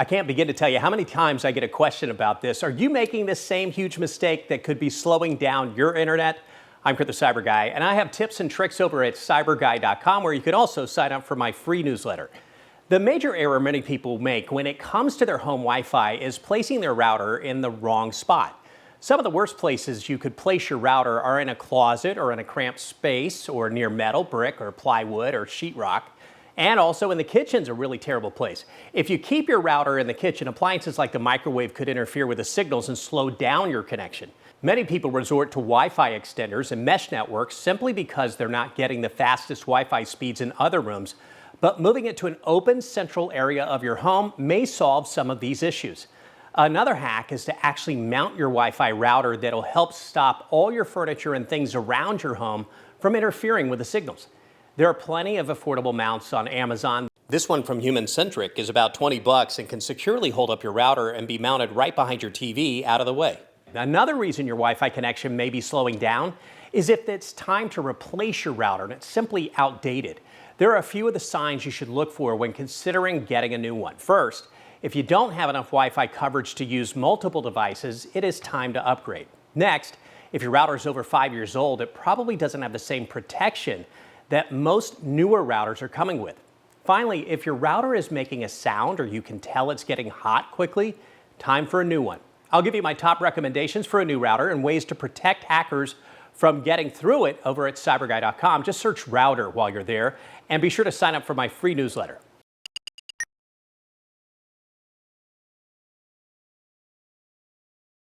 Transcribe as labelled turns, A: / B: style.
A: I can't begin to tell you how many times I get a question about this. Are you making the same huge mistake that could be slowing down your internet? I'm Kurt the Cyber Guy, and I have tips and tricks over at CyberGuy.com, where you can also sign up for my free newsletter. The major error many people make when it comes to their home Wi-Fi is placing their router in the wrong spot. Some of the worst places you could place your router are in a closet or in a cramped space or near metal, brick, or plywood or sheetrock. And also in the kitchen's a really terrible place. If you keep your router in the kitchen, appliances like the microwave could interfere with the signals and slow down your connection. Many people resort to Wi-Fi extenders and mesh networks simply because they're not getting the fastest Wi-Fi speeds in other rooms. But moving it to an open central area of your home may solve some of these issues. Another hack is to actually mount your Wi-Fi router that'll help stop all your furniture and things around your home from interfering with the signals. There are plenty of affordable mounts on Amazon. This one from Human Centric is about $20 and can securely hold up your router and be mounted right behind your TV out of the way. Another reason your Wi-Fi connection may be slowing down is if it's time to replace your router and it's simply outdated. There are a few of the signs you should look for when considering getting a new one. First, if you don't have enough Wi-Fi coverage to use multiple devices, it is time to upgrade. Next, if your router is over 5 years old, it probably doesn't have the same protection that most newer routers are coming with. Finally, if your router is making a sound or you can tell it's getting hot quickly, time for a new one. I'll give you my top recommendations for a new router and ways to protect hackers from getting through it over at cyberguy.com. Just search router while you're there and be sure to sign up for my free newsletter.